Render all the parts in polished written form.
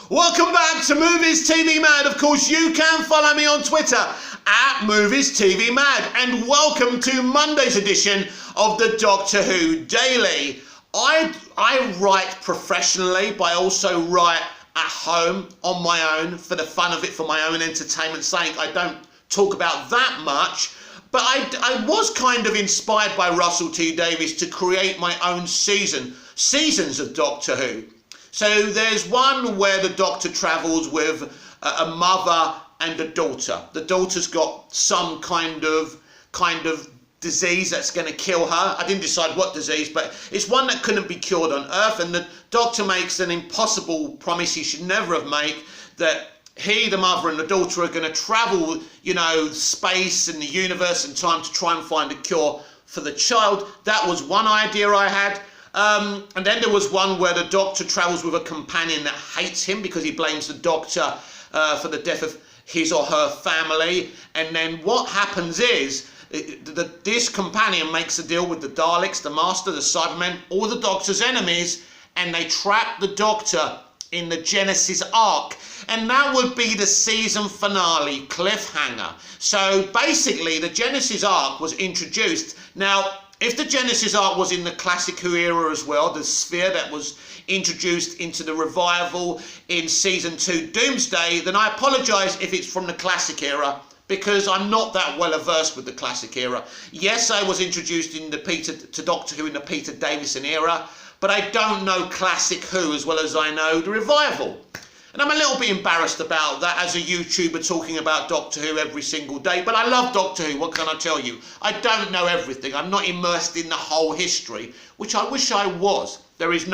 Welcome back to Movies TV Mad. Of course, you can follow me on Twitter at Movies TV Mad. And welcome to Monday's edition of the Doctor Who Daily. I write professionally, but I also write at home on my own for the fun of it, for my own entertainment's sake. I don't talk about that much. But I was kind of inspired by Russell T Davies to create my own seasons of Doctor Who. So there's one where the Doctor travels with a mother and a daughter. The daughter's got some kind of disease that's going to kill her. I didn't decide what disease, but it's one that couldn't be cured on Earth. And the Doctor makes an impossible promise he should never have made, that he, the mother and the daughter are going to travel, space and the universe and time to try and find a cure for the child. That was one idea I had. And then there was one where the Doctor travels with a companion that hates him because he blames the Doctor for the death of his or her family. And then what happens is this companion makes a deal with the Daleks, the Master, the Cybermen, all the Doctor's enemies, and they trap the Doctor in the Genesis Ark. And that would be the season finale cliffhanger. So basically the Genesis Ark was introduced. Now, if the Genesis Ark was in the Classic Who era as well, the sphere that was introduced into the revival in season 2 Doomsday, then I apologise if it's from the Classic era, because I'm not that well versed with the Classic era. Yes, I was introduced to Doctor Who in the Peter Davison era, but I don't know Classic Who as well as I know the revival. And I'm a little bit embarrassed about that as a YouTuber talking about Doctor Who every single day. But I love Doctor Who, what can I tell you? I don't know everything. I'm not immersed in the whole history, which I wish I was. If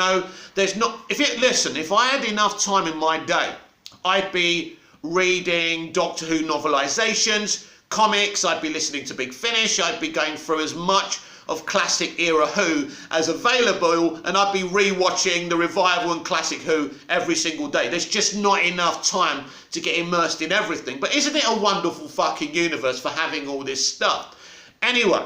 I had enough time in my day, I'd be reading Doctor Who novelisations, comics, I'd be listening to Big Finish, I'd be going through as much of Classic era Who as available, and I'd be rewatching the revival and Classic Who every single day. There's just not enough time to get immersed in everything. But isn't it a wonderful fucking universe for having all this stuff? Anyway,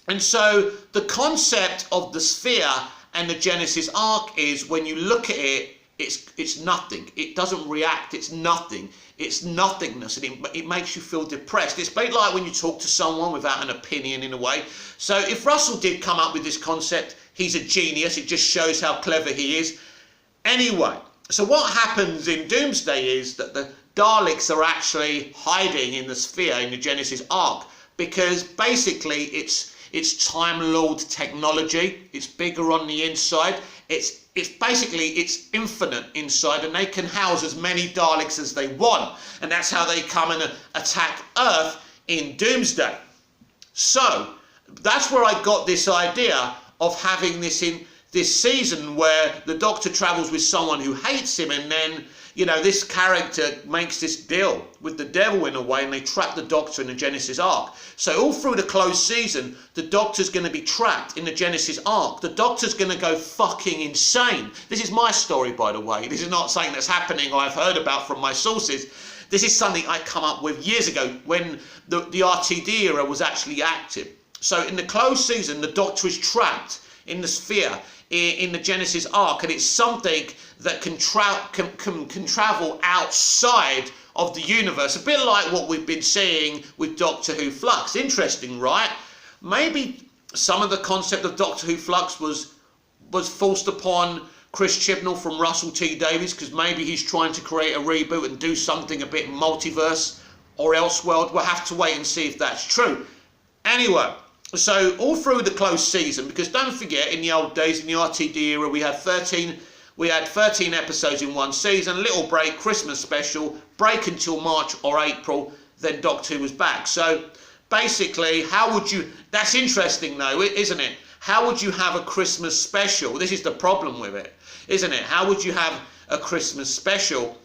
and so the concept of the sphere and the Genesis Ark is, when you look at it, it's nothing. It doesn't react. It's nothing. It's nothingness, and it makes you feel depressed. It's a bit like when you talk to someone without an opinion, in a way. So if Russell did come up with this concept, he's a genius. It just shows how clever he is. Anyway, so what happens in Doomsday is that the Daleks are actually hiding in the sphere in the Genesis Ark, because basically it's Time Lord technology. It's bigger on the inside. It's infinite inside, and they can house as many Daleks as they want, and that's how they come and attack Earth in Doomsday. So that's where I got this idea of having this in this season, where the Doctor travels with someone who hates him, and then this character makes this deal with the devil in a way, and they trap the Doctor in the Genesis Ark. So all through the closed season, the Doctor's going to be trapped in the Genesis Ark. The Doctor's going to go fucking insane. This is my story, by the way. This is not something that's happening or I've heard about from my sources. This is something I come up with years ago when the RTD era was actually active. So in the closed season, the Doctor is trapped in the sphere, in the Genesis Ark, and it's something that can travel outside of the universe, a bit like what we've been seeing with Doctor Who Flux. Interesting, right? Maybe some of the concept of Doctor Who Flux was forced upon Chris Chibnall from Russell T Davies, because maybe he's trying to create a reboot and do something a bit multiverse or Elseworld. We'll have to wait and see if that's true. Anyway, so all through the closed season, because don't forget, in the old days, in the RTD era, we had 13 episodes in one season, little break, Christmas special, break until March or April, then Doctor Who was back. So basically, that's interesting though, isn't it? How would you have a Christmas special? This is the problem with it, isn't it? How would you have a Christmas special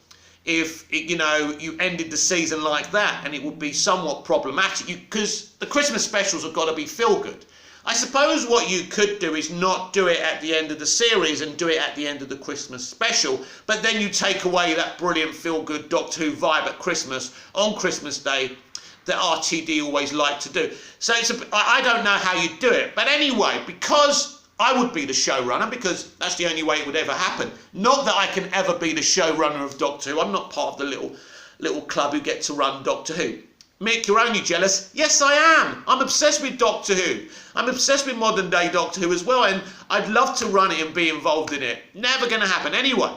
if you ended the season like that? And it would be somewhat problematic, because the Christmas specials have got to be feel good. I suppose what you could do is not do it at the end of the series and do it at the end of the Christmas special, but then you take away that brilliant feel good Doctor Who vibe at Christmas, on Christmas Day, that RTD always like to do. So I don't know how you do it, but anyway, because I would be the showrunner because that's the only way it would ever happen. Not that I can ever be the showrunner of Doctor Who. I'm not part of the little club who get to run Doctor Who. Mick, you're only jealous. Yes, I am. I'm obsessed with Doctor Who. I'm obsessed with modern day Doctor Who as well, and I'd love to run it and be involved in it. Never going to happen anyway.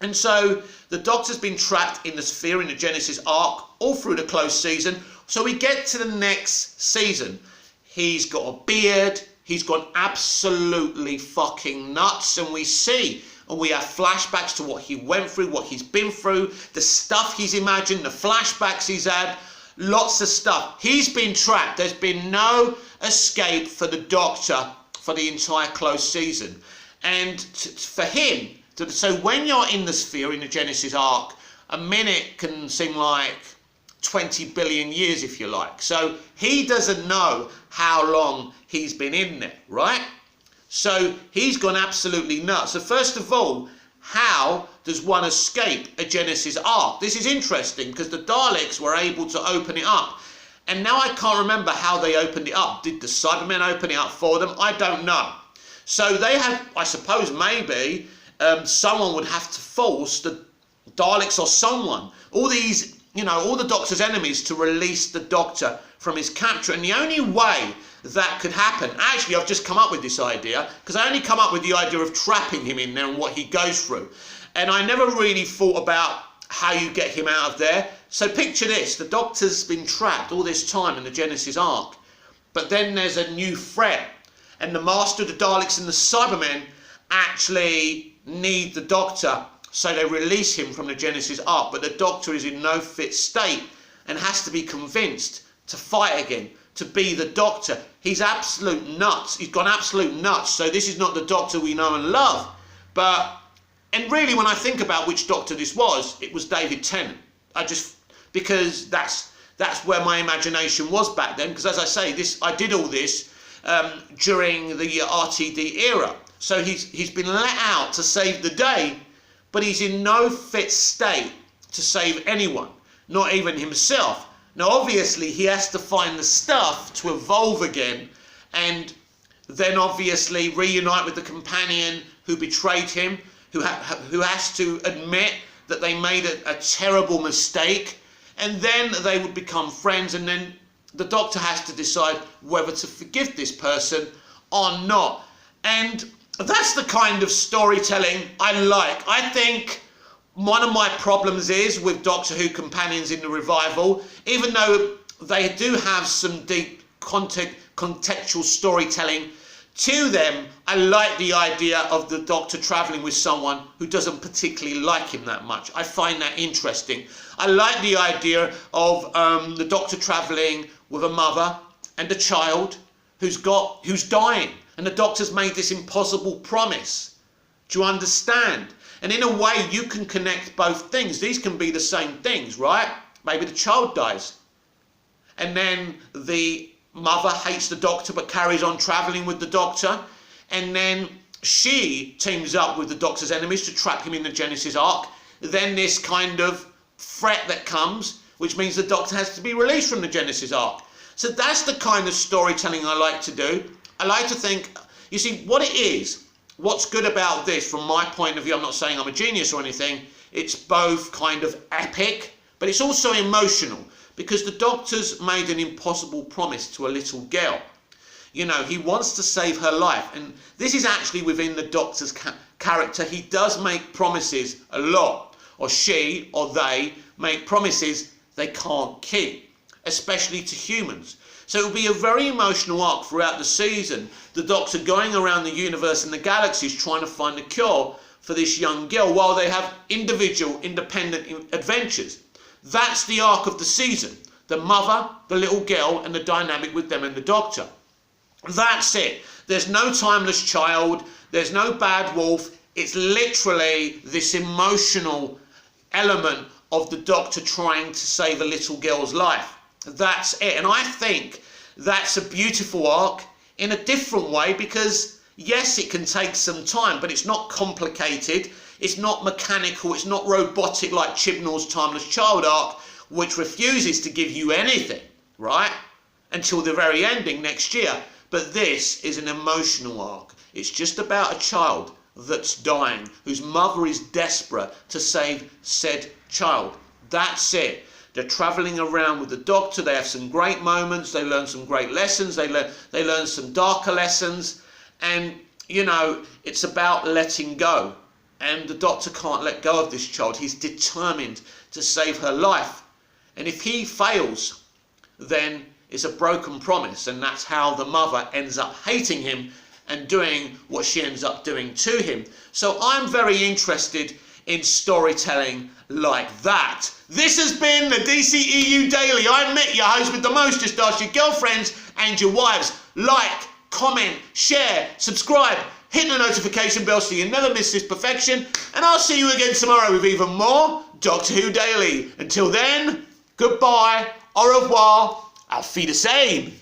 And so the Doctor's been trapped in the sphere in the Genesis arc all through the closed season. So we get to the next season. He's got a beard. He's gone absolutely fucking nuts, and we see and we have flashbacks to what he went through, what he's been through, the stuff he's imagined, the flashbacks he's had, lots of stuff. He's been trapped. There's been no escape for the Doctor for the entire closed season. And for him, so when you're in the sphere, in the Genesis arc, a minute can seem like 20 billion years, if you like. So he doesn't know how long he's been in there, right? So he's gone absolutely nuts. So first of all, how does one escape a Genesis arc? This is interesting because the Daleks were able to open it up. And now I can't remember how they opened it up. Did the Cybermen open it up for them? I don't know. So they had, I suppose maybe, someone would have to force the Daleks or someone, all these, all the Doctor's enemies to release the Doctor from his capture. And the only way that could happen, actually I've just come up with this idea, because I only come up with the idea of trapping him in there and what he goes through. And I never really thought about how you get him out of there. So picture this, the Doctor's been trapped all this time in the Genesis arc, but then there's a new threat, and the Master of the Daleks and the Cybermen actually need the Doctor, so they release him from the Genesis arc, but the Doctor is in no fit state and has to be convinced to fight again, to be the Doctor. He's absolute nuts. He's gone absolute nuts. So this is not the Doctor we know and love. And really, when I think about which Doctor this was, it was David Tennant. Because that's where my imagination was back then. Because as I say, I did all this during the RTD era. So he's been let out to save the day, but he's in no fit state to save anyone, not even himself. Now, obviously, he has to find the stuff to evolve again, and then obviously reunite with the companion who betrayed him, who has to admit that they made a terrible mistake, and then they would become friends, and then the Doctor has to decide whether to forgive this person or not. And that's the kind of storytelling I like. I think one of my problems is with Doctor Who companions in the revival, even though they do have some deep contextual storytelling to them, I like the idea of the Doctor travelling with someone who doesn't particularly like him that much. I find that interesting. I like the idea of the Doctor travelling with a mother and a child who's dying, and the Doctor's made this impossible promise. Do you understand? And in a way, you can connect both things. These can be the same things, right? Maybe the child dies, and then the mother hates the Doctor but carries on travelling with the Doctor, and then she teams up with the Doctor's enemies to trap him in the Genesis arc. Then this kind of threat that comes, which means the Doctor has to be released from the Genesis arc. So that's the kind of storytelling I like to do. I like to think, you see, what it is, what's good about this from my point of view, I'm not saying I'm a genius or anything, it's both kind of epic, but it's also emotional, because the Doctor's made an impossible promise to a little girl. He wants to save her life, and this is actually within the Doctor's character. He does make promises a lot, or she or they make promises they can't keep, especially to humans. So it will be a very emotional arc throughout the season, the Doctor going around the universe and the galaxies trying to find a cure for this young girl while they have individual, independent adventures. That's the arc of the season. The mother, the little girl, and the dynamic with them and the Doctor. That's it. There's no timeless child. There's no bad wolf. It's literally this emotional element of the Doctor trying to save a little girl's life. That's it. And I think that's a beautiful arc in a different way, because yes, it can take some time, but it's not complicated. It's not mechanical. It's not robotic like Chibnall's Timeless Child arc, which refuses to give you anything, right? Until the very ending next year. But this is an emotional arc. It's just about a child that's dying, whose mother is desperate to save said child. That's it. They're travelling around with the doctor. They have some great moments. They learn some great lessons. They learn some darker lessons. And, you know, it's about letting go. And the doctor can't let go of this child. He's determined to save her life. And if he fails, then it's a broken promise. And that's how the mother ends up hating him and doing what she ends up doing to him. So I'm very interested in storytelling like that. This has been the DCEU Daily. I'm Mick, your host with the most. Just ask your girlfriends and your wives. Like, comment, share, subscribe, hit the notification bell so you never miss this perfection. And I'll see you again tomorrow with even more Doctor Who Daily. Until then, goodbye, au revoir, auf Wiedersehen.